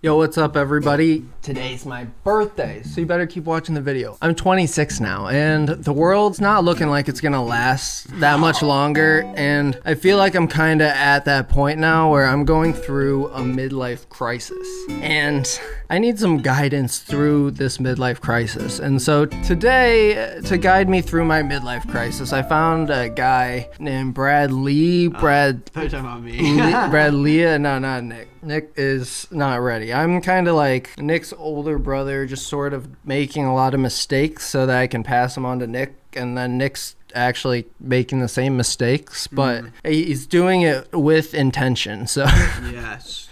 Yo, what's up everybody? Today's my birthday, so you better keep watching the video. I'm 26 now, and the world's not looking like it's gonna last that much longer, and I feel like I'm kinda at that point now where I'm going through a midlife crisis, and I need some guidance through this midlife crisis. And so today, to guide me through my midlife crisis, I found a guy named Brad Lee. They're talking about me. Brad Lee, no, not Nick. Nick is not ready. I'm kind of like Nick's older brother, just sort of making a lot of mistakes so that I can pass them on to Nick, and then Nick's actually making the same mistakes, but he's doing it with intention. So yes.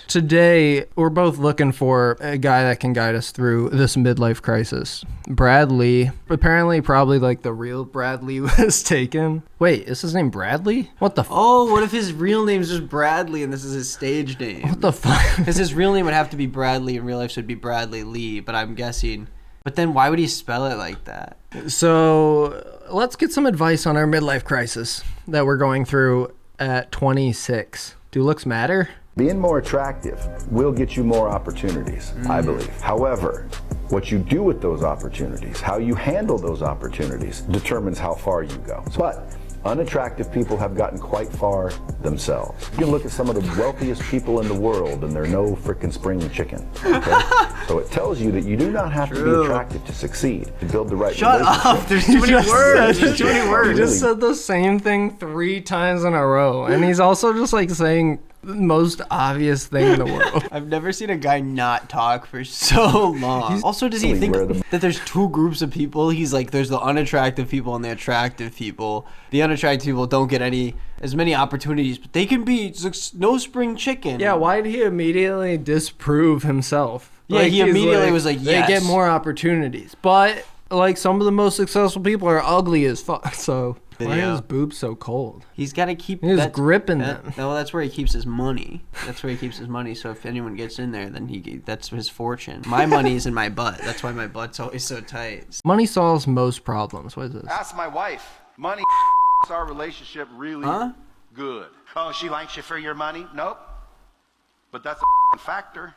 today we're both looking for a guy that can guide us through this midlife crisis. Bradley, apparently probably like the real Bradley was taken. Wait, is his name Bradley? What the Oh, what if his real name's just Bradley and this is his stage name? What the fuck? Because his real name would have to be Bradley, in real life should be Bradley Lee, but I'm guessing. But then why would he spell it like that? So let's get some advice on our midlife crisis that we're going through at 26. Do looks matter? Being more attractive will get you more opportunities, I believe. However, what you do with those opportunities, how you handle those opportunities, determines how far you go. But unattractive people have gotten quite far themselves. You can look at some of the wealthiest people in the world and they're no freaking spring chicken. Okay? So it tells you that you do not have to be attractive to succeed, to build the right Shut up! There's too many words! There's too many words! He just said the same thing 3 times in a row, and he's also just like saying the most obvious thing in the world. I've never seen a guy not talk for so long. Also, does he think that there's 2 groups of people? He's like, there's the unattractive people and the attractive people. The unattractive people don't get as many opportunities, but they can be no spring chicken. Yeah, why did he immediately disprove himself? Yeah, he immediately was like, yes. They get more opportunities. But, like, some of the most successful people are ugly as fuck, so why are his boobs so cold? He's got to keep... He's gripping them. No, that's where he keeps his money. That's where he keeps his money, so if anyone gets in there, then that's his fortune. My money's in my butt. That's why my butt's always so tight. Money solves most problems. What is this? Ask my wife. Money our relationship really good. Oh, she likes you for your money? Nope. But that's a factor.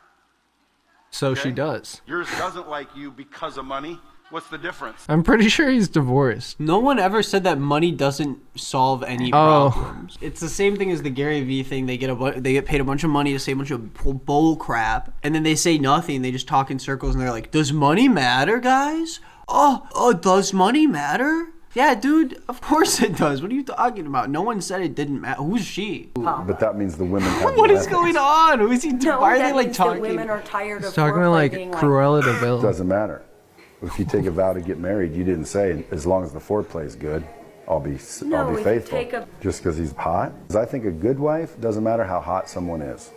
So Okay? she does. Yours doesn't like you because of money. What's the difference? I'm pretty sure he's divorced. No one ever said that money doesn't solve any problems. It's the same thing as the Gary Vee thing. They get paid a bunch of money to say a bunch of bull crap, and then they say nothing. They just talk in circles, and they're like, "Does money matter, guys? Oh, does money matter?" Yeah, dude, of course it does. What are you talking about? No one said it didn't matter. Who's she? But that means the women have What no is going on? Who is he? No, why are that they like means talking? that women are tired He's of talking to like Cruella de Vil. Doesn't matter. If you take a vow to get married, you didn't say, as long as the foreplay is good, I'll be faithful. Just because he's hot? Because I think a good wife, doesn't matter how hot someone is.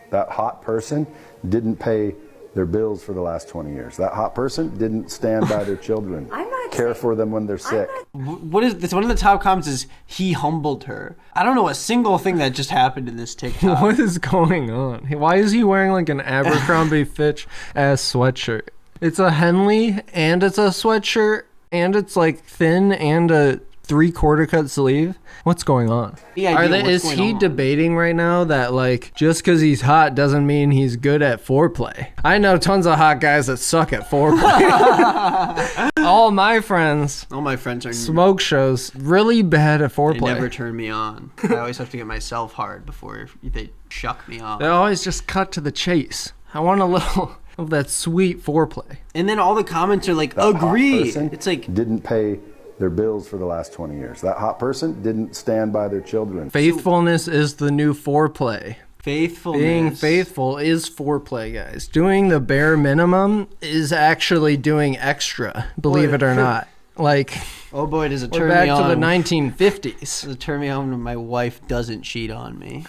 That hot person didn't pay their bills for the last 20 years. That hot person didn't stand by their children, care for them when they're sick. What is this? One of the top comments is, he humbled her. I don't know a single thing that just happened in this TikTok. What is going on? Why is he wearing like an Abercrombie Fitch ass sweatshirt? It's a Henley and it's a sweatshirt and it's like thin and a 3/4 cut sleeve. What's going on? Is he debating right now that like just because he's hot doesn't mean he's good at foreplay? I know tons of hot guys that suck at foreplay. All my friends are smoke shows really bad at foreplay. They never turn me on. I always have to get myself hard before they shuck me off. They always just cut to the chase. I want a little of that sweet foreplay. And then all the comments are like, agreed. It's like didn't pay their bills for the last 20 years. That hot person didn't stand by their children. Faithfulness is the new foreplay. Faithfulness. Being faithful is foreplay, guys. Doing the bare minimum is actually doing extra, believe it or not. Like, oh boy, does it turn we're me on. back to the 1950s. Does it turn me on when my wife doesn't cheat on me?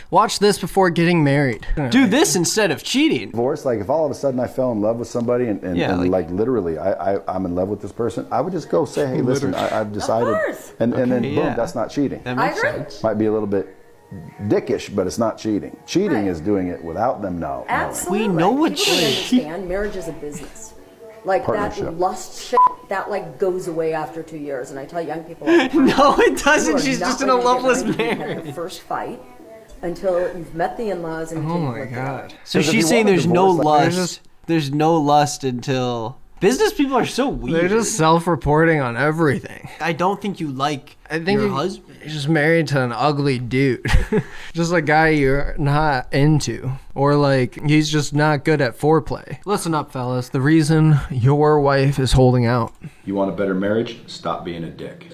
Watch this before getting married. Do this instead of cheating. Divorce, like if all of a sudden I fell in love with somebody and like literally I'm in love with this person, I would just go say, hey, listen, I've decided. Of course. And then boom, that's not cheating. That makes sense. Might be a little bit dickish, but it's not cheating. Cheating is doing it without them knowing. Absolutely. We know what people don't understand. Marriage is a business. Like that lust shit, that like goes away after 2 years. And I tell young people all the time, no, it doesn't. She's just in a loveless marriage. marriage. First fight, until you've met the in-laws and you Oh can my work it God. out. So 'Cause if she's you saying want a there's no divorce, like, lust. There's no lust until business people are so weird. They're just self-reporting on everything. I don't think you like I think your you're husband. just married to an ugly dude. Just a guy you're not into. Or like, he's just not good at foreplay. Listen up, fellas. The reason your wife is holding out. You want a better marriage? Stop being a dick.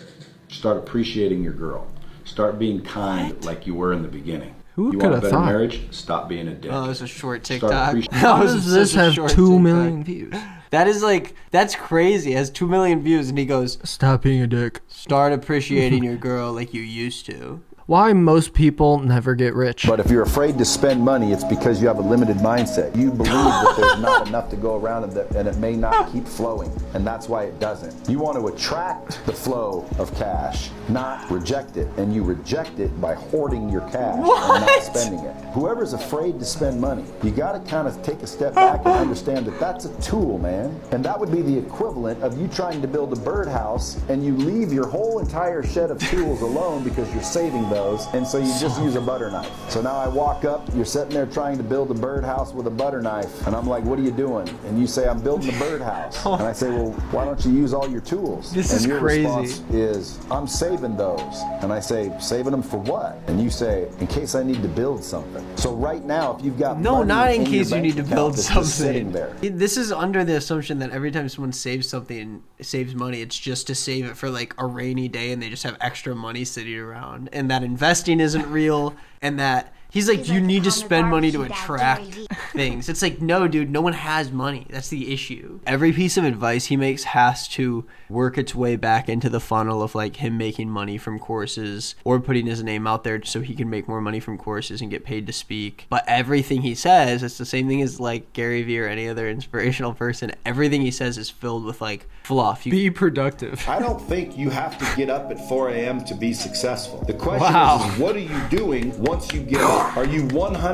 Start appreciating your girl. Start being kind like you were in the beginning. Who you could want a have better thought? marriage? Stop being a dick. Oh, it's a short Start TikTok. appreciating- How That was does this such a have short 2 TikTok. million views? That is like, that's crazy. It has 2 million views, and he goes, Stop being a dick. start appreciating your girl like you used to. Why most people never get rich. But if you're afraid to spend money, it's because you have a limited mindset. You believe that there's not enough to go around and it may not keep flowing. And that's why it doesn't. You want to attract the flow of cash, not reject it. And you reject it by hoarding your cash and not spending it. Whoever's afraid to spend money, you got to kind of take a step back and understand that that's a tool, man. And that would be the equivalent of you trying to build a birdhouse and you leave your whole entire shed of tools alone because you're saving those, and so you just use a butter knife. So now I walk up, you're sitting there trying to build a birdhouse with a butter knife, and I'm like, what are you doing? And you say, I'm building a birdhouse. And I say, well, why don't you use all your tools? This and is your crazy. response is, I'm saving those. And I say, saving them for what? And you say, in case I need to build something. So right now, if you've got No, money not in your case you bank need to account build that's just something. sitting there. This is under the assumption that every time someone saves something, saves money, it's just to save it for like a rainy day, and they just have extra money sitting around, and that investing isn't real, and that he's like, you need to spend money to attract things. It's like, no, dude, no one has money. That's the issue. Every piece of advice he makes has to work its way back into the funnel of like him making money from courses or putting his name out there so he can make more money from courses and get paid to speak. But everything he says, it's the same thing as like Gary Vee or any other inspirational person. Everything he says is filled with like fluff. Be productive. I don't think you have to get up at 4 a.m. to be successful. The question Wow. is, what are you doing once you get up? Are you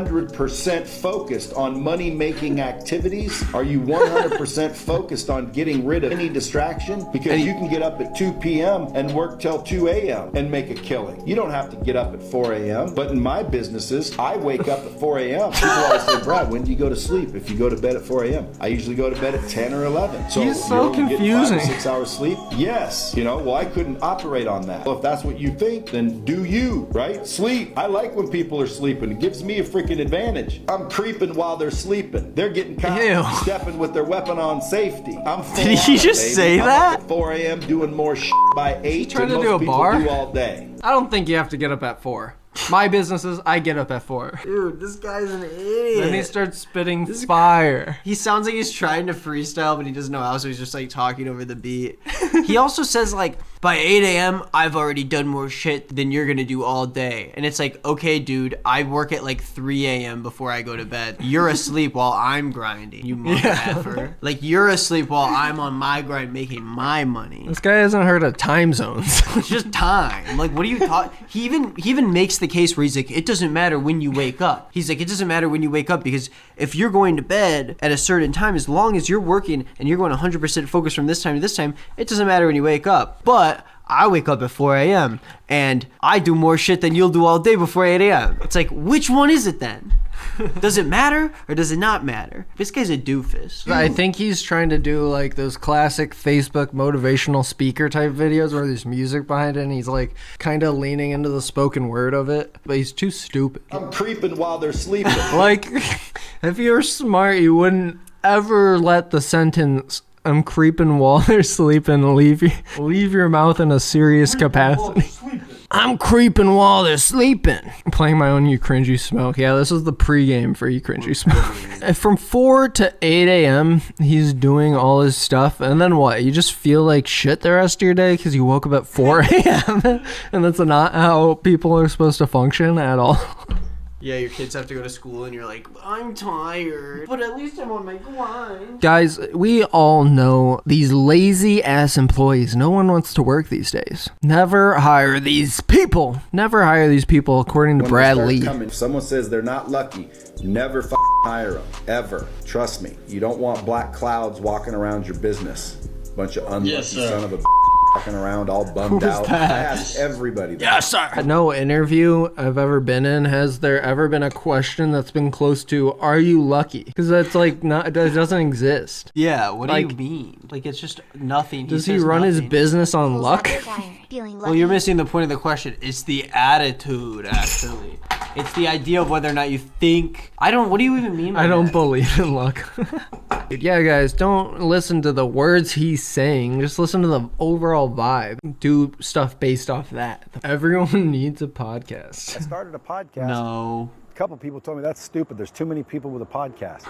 100% focused on money-making activities? Are you 100% focused on getting rid of any distraction? Because you can get up at 2 p.m. and work till 2 a.m. and make a killing. You don't have to get up at 4 a.m. But in my businesses, I wake up at 4 a.m. People always say, Brad, when do you go to sleep if you go to bed at 4 a.m.? I usually go to bed at 10 or 11. So He's so you're only getting 5 or confusing. 6 hours sleep? Yes. Well, I couldn't operate on that. Well, if that's what you think, then do you, right? Sleep. I like when people are sleeping. It gives me a freaking advantage. I'm creeping while they're sleeping. They're getting caught Ew. stepping with their weapon on safety. I'm full Did he on it, just baby. say I'm that? up at 4 a.m. doing more shit by 8 trying than to do most a people bar? do all day. I don't think you have to get up at 4. My businesses, I get up at 4. Dude, this guy's an idiot. Then he starts spitting fire. He sounds like he's trying to freestyle, but he doesn't know how, so he's just like talking over the beat. He also says like, by 8 a.m., I've already done more shit than you're gonna do all day. And it's like, okay, dude, I work at like 3 a.m. before I go to bed. You're asleep while I'm grinding, you mother effer. Like, you're asleep while I'm on my grind making my money. This guy hasn't heard of time zones. It's just time. Like, what are you talking? He even makes the case where he's like, it doesn't matter when you wake up. He's like, it doesn't matter when you wake up, because if you're going to bed at a certain time, as long as you're working and you're going 100% focus from this time to this time, it doesn't matter when you wake up. But I wake up at 4 a.m. and I do more shit than you'll do all day before 8 a.m. It's like, which one is it then? Does it matter or does it not matter? This guy's a doofus. I think he's trying to do like those classic Facebook motivational speaker type videos where there's music behind it and he's like kind of leaning into the spoken word of it, but he's too stupid. I'm creeping while they're sleeping. Like, if you were smart, you wouldn't ever let the sentence "I'm creeping while they're sleeping" leave your mouth in a serious capacity. I'm creeping while they're sleeping. I'm playing my own You Cringy Smoke. Yeah, this is the pregame for You Cringy Smoke. From 4 to 8 a.m., he's doing all his stuff. And then what? You just feel like shit the rest of your day because you woke up at 4 a.m.? And that's not how people are supposed to function at all. Yeah, your kids have to go to school and you're like, I'm tired, but at least I'm on my grind. Guys, we all know these lazy ass employees. No one wants to work these days. Never hire these people. Never hire these people, according to When Brad they start Lee. coming, if someone says they're not lucky, never hire them, ever. Trust me. You don't want black clouds walking around your business. Bunch of unlucky son of a walking around all bummed out. I ask everybody that. Yes, sir. No interview I've ever been in has there ever been a question that's been close to "Are you lucky?" Because that's like not it doesn't exist. Yeah, what do you Like- mean? Like it's just nothing. Does he says run his nothing. business on luck? Well, you're missing the point of the question. It's the attitude, actually. It's the idea of whether or not you think. What do you even mean by I don't that? believe in luck. Yeah, guys, don't listen to the words he's saying. Just listen to the overall vibe. Do stuff based off that. Everyone needs a podcast. I started a podcast. No. A couple people told me that's stupid. There's too many people with a podcast.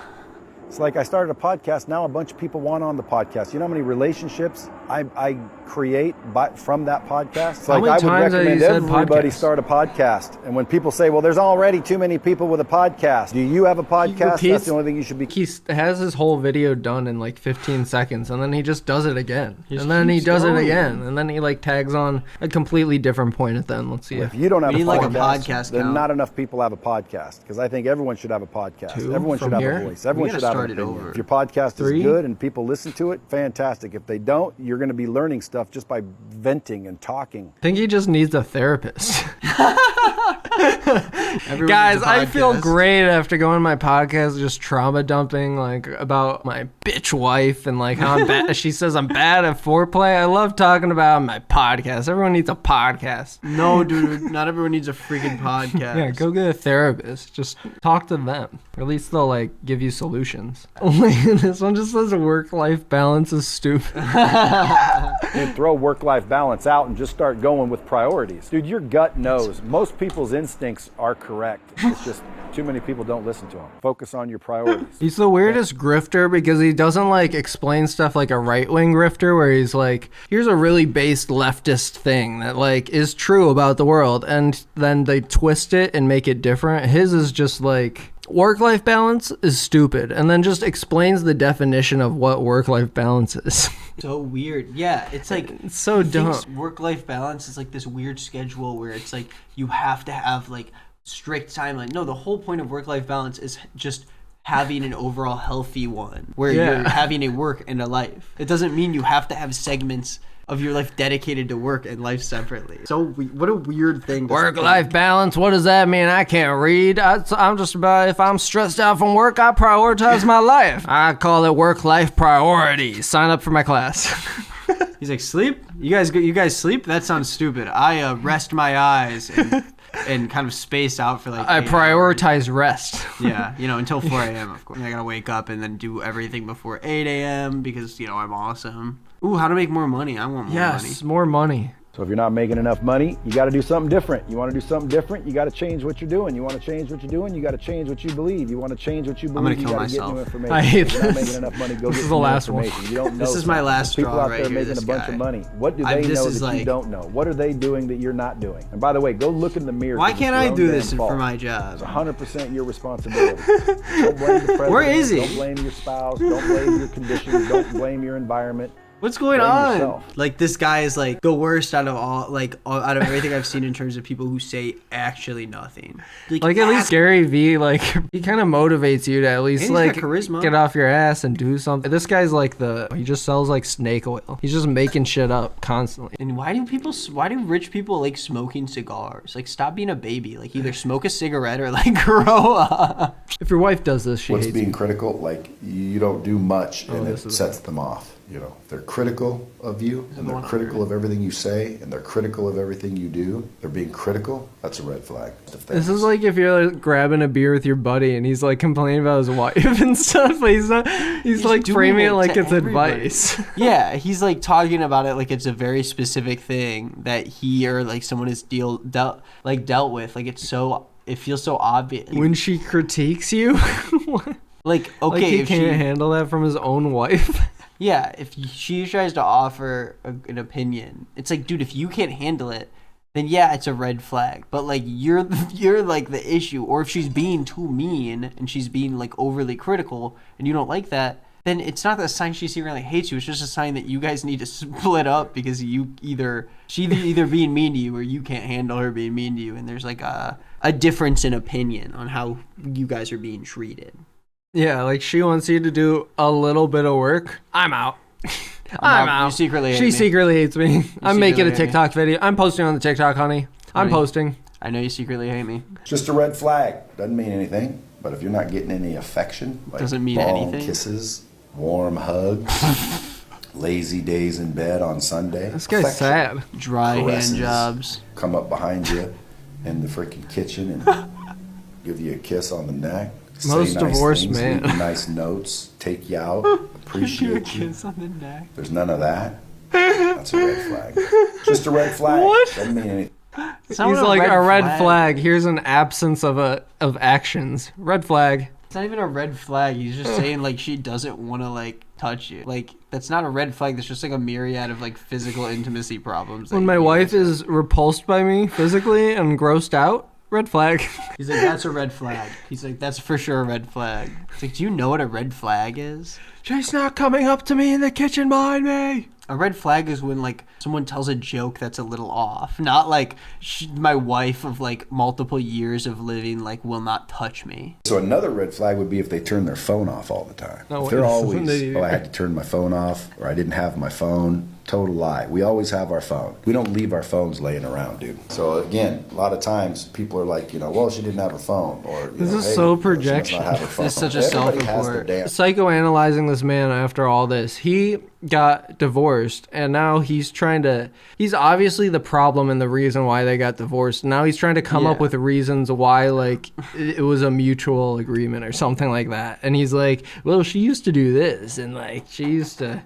It's like I started a podcast. Now a bunch of people want on the podcast. You know how many relationships I create from that podcast? It's How like many I would times have you recommend said everybody podcast? start a podcast. And when people say, well, there's already too many people with a podcast. Do you have a podcast? repeats- That's the only thing you should be. He has his whole video done in like 15 seconds, and then he just does it again. Just And then he keeps does it going. again. And then he like tags on a completely different point at the end. Let's see If if you don't have We a need like a podcast, podcast then count. not enough people have a podcast. Because I think everyone should have a podcast. Two Everyone should from have here? a voice. Everyone gotta should have start an it opinion. over. If your podcast Three? is good and people listen to it, fantastic. If they don't, you're going to be learning stuff just by venting and talking. I think he just needs a therapist. Everyone Guys, needs a I feel podcast. great after going on my podcast, just trauma dumping, like about my bitch wife and like how I'm bad. She says I'm bad at foreplay. I love talking about my podcast. Everyone needs a podcast. No, dude. Not everyone needs a freaking podcast. Yeah, go get a therapist. Just talk to them. Or at least they'll like give you solutions. Only this one just says work-life balance is stupid. Dude, throw work-life balance out and just start going with priorities. Dude, your gut knows. Most people's instincts are correct. It's just too many people don't listen to them. Focus on your priorities. He's the weirdest grifter because he doesn't like explain stuff like a right-wing grifter where he's like, here's a really based leftist thing that like is true about the world, and then they twist it and make it different. His is just like work-life balance is stupid, and then just explains the definition of what work-life balance is. So weird. Yeah, it's like It's so dumb. Work-life balance is like this weird schedule where it's like you have to have like strict timeline. No, the whole point of work-life balance is just having an overall healthy one where Yeah. you're having a work and a life. It doesn't mean you have to have segments of your life dedicated to work and life separately. So what a weird thing. To Work-life balance, what does that mean? I can't read. I'm just about, if I'm stressed out from work, I prioritize my life. I call it work-life priorities. Sign up for my class. He's like, sleep? You guys sleep? That sounds stupid. I rest my eyes and kind of space out for like I 8 hours. prioritize rest. Yeah, until 4 a.m. of course. I gotta wake up and then do everything before 8 a.m. because I'm awesome. Ooh, how to make more money? I want more money. Yes, more money. So if you're not making enough money, you got to do something different. You want to do something different, you got to change what you're doing. You want to change what you're doing, you got to change what you believe. You want to change what you gonna believe, you kill got to get myself. new information. I hate if you're not this. making enough money, go This get is some the new last one. information. You don't know. This is my something. last People straw out right there here, making this a bunch guy. of money. What do I- they this know is that like- you don't know? What are they doing that you're not doing? And by the way, go look in the mirror. Why 'cause can't it's I your own do damn this fault. for my It's job? 100% your responsibility. Don't blame the president. Where is he? Don't blame your spouse. Don't blame your conditions. Don't blame your environment. What's going Blame on? yourself. Like this guy is like the worst out of out of everything I've seen in terms of people who say actually nothing. Like at least Gary Vee, like he kind of motivates you to at least And he's like got charisma. get off your ass and do something. This guy's like he just sells like snake oil. He's just making shit up constantly. And why do rich people like smoking cigars? Like stop being a baby. Like either smoke a cigarette or like grow up. If your wife does this, she What's hates being you. critical, like you don't do much and it this is- sets them off. They're critical of you and they're critical of everything you say and they're critical of everything you do. They're being critical. That's a red flag. This is like if you're like, grabbing a beer with your buddy and he's like complaining about his wife and stuff, but he's not. He's like doing framing it it like to it's everybody. advice. Yeah, he's like talking about it like it's a very specific thing that he or like someone has dealt with. Like it feels so obvious. When she critiques you, Like okay, like he if can't she, handle that from his own wife. yeah, if she tries to offer an opinion, it's like, dude, if you can't handle it, then yeah, it's a red flag. But like you're like the issue. Or if she's being too mean and she's being like overly critical and you don't like that, then it's not a sign she secretly hates you. It's just a sign that you guys need to split up because she's either being mean to you or you can't handle her being mean to you, and there's like a difference in opinion on how you guys are being treated. Yeah, like she wants you to do a little bit of work. I'm out. I'm out. You secretly hate She me. secretly hates me. I'm making a secretly hate me. TikTok video. I'm posting on the TikTok, honey. I'm Honey. posting. I know you secretly hate me. Just a red flag. Doesn't mean anything. But if you're not getting any affection, like Doesn't mean long anything. kisses, warm hugs, lazy days in bed on Sunday. This guy's affection, sad. Dry caresses, hand jobs. Come up behind you in the freaking kitchen and give you a kiss on the neck. Most say nice divorced things, man. leave you nice notes, take you out, appreciate you. Kiss on the neck. There's none of that. That's a red flag. Just a red flag. What? Doesn't mean anything. It's not He's a like a red flag. Here's an absence of actions. Red flag. It's not even a red flag. He's just saying like she doesn't want to like touch you. Like that's not a red flag. That's just like a myriad of like physical intimacy problems. that When you my guys wife have. is repulsed by me physically and grossed out, red flag. He's like, that's a red flag. He's like, that's for sure a red flag. It's like, do you know what a red flag is? She's not coming up to me in the kitchen behind me. A red flag is when like someone tells a joke that's a little off. Not like my wife of like multiple years of living like will not touch me. So another red flag would be if they turn their phone off all the time. No, if they're this always, isn't it oh, I either. had to turn my phone off, or I didn't have my phone. Total lie. We always have our phone. We don't leave our phones laying around, dude. So again, a lot of times people are like, well, she didn't have her phone, or This is hey, so she must projection. not have her phone. It's such a Everybody has their self-report. damn. Psychoanalyzing this man after all this. He got divorced and now he's obviously the problem and the reason why they got divorced. Now he's trying to come up Yeah. with reasons why like it was a mutual agreement or something like that. And he's like, well, she used to do this and like she used to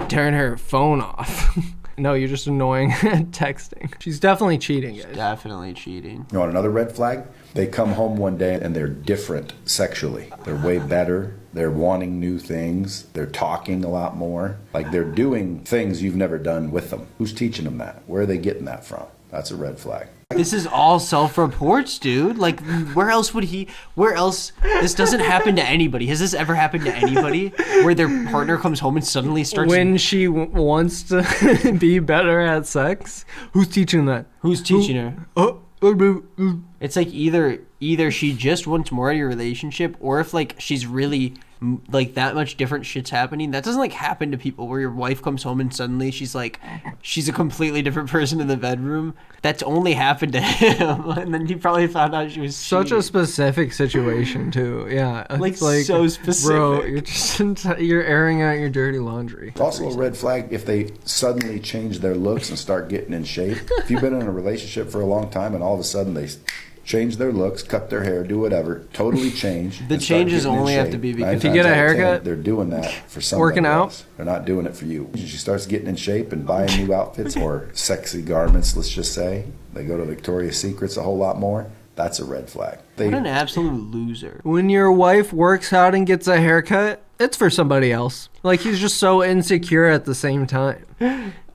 turn her phone off. No, you're just annoying at texting. She's definitely cheating, guys. Definitely cheating. You want another red flag? They come home one day and they're different sexually. They're way better. They're wanting new things. They're talking a lot more. Like they're doing things you've never done with them. Who's teaching them that? Where are they getting that from? That's a red flag. This is all self-reports, dude. Like, where else? This doesn't happen to anybody. Has this ever happened to anybody? Where their partner comes home and suddenly starts... When she wants to be better at sex, who's teaching that? Who's teaching her? Oh, It's like either she just wants more out of your relationship, or if like she's really like that much different shit's happening. That doesn't like happen to people where your wife comes home and suddenly she's a completely different person in the bedroom. That's only happened to him, and then he probably found out she was such a cheating. specific situation too. Yeah, it's Like, so specific. Bro, you're airing out your dirty laundry. It's also a red flag if they suddenly change their looks and start getting in shape. If you've been in a relationship for a long time and all of a sudden they change their looks, cut their hair, do whatever, totally change. The and start changes getting in only have shape. to be 9 because- If you times get a out of 10, haircut, they're doing that for somebody working out. else. They're not doing it for you. She starts getting in shape and buying new outfits or sexy garments, let's just say. They go to Victoria's Secrets a whole lot more. That's a red flag. What an absolute loser. When your wife works out and gets a haircut, it's for somebody else. Like he's just so insecure at the same time.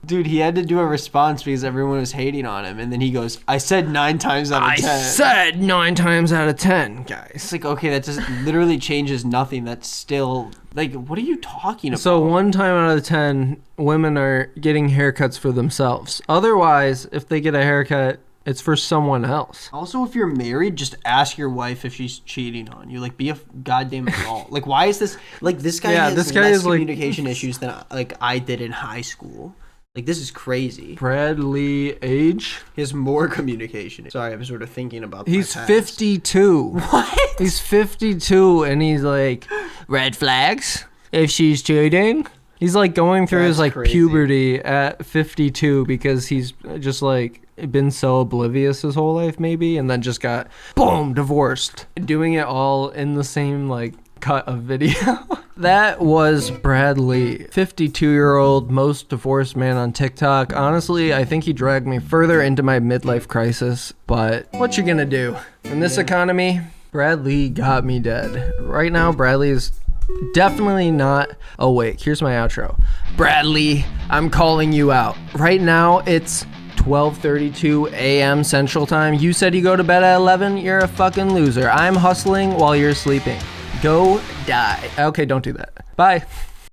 Dude, he had to do a response because everyone was hating on him, and then he goes, I said 9 times out of 10. I said 9 times out of 10, guys. It's like, okay, that just literally changes nothing. That's still, like, what are you talking about? So 1 time out of 10, women are getting haircuts for themselves. Otherwise, if they get a haircut, it's for someone else. Also, if you're married, just ask your wife if she's cheating on you. Like, be a goddamn adult. Like, why is this, like, this guy has this guy less is, like- communication issues than, like, I did in high school. Like, this is crazy. Bradley age? He has more communication. Sorry, I was sort of thinking about He's my past. 52. What? He's 52 and he's like, red flags if she's cheating. He's like going through his That's like crazy. puberty at 52 because he's just like been so oblivious his whole life maybe, and then just got boom divorced, doing it all in the same like cut of video. That was Bradley, 52-year-old most divorced man on TikTok. Honestly, I think he dragged me further into my midlife crisis, but what you gonna do? In this economy, Bradley got me dead. Right now, Bradley's definitely not awake. Here's my outro. Bradley, I'm calling you out. Right now, it's 12:32 a.m. Central Time. You said you go to bed at 11? You're a fucking loser. I'm hustling while you're sleeping. Go die. Okay, don't do that. Bye.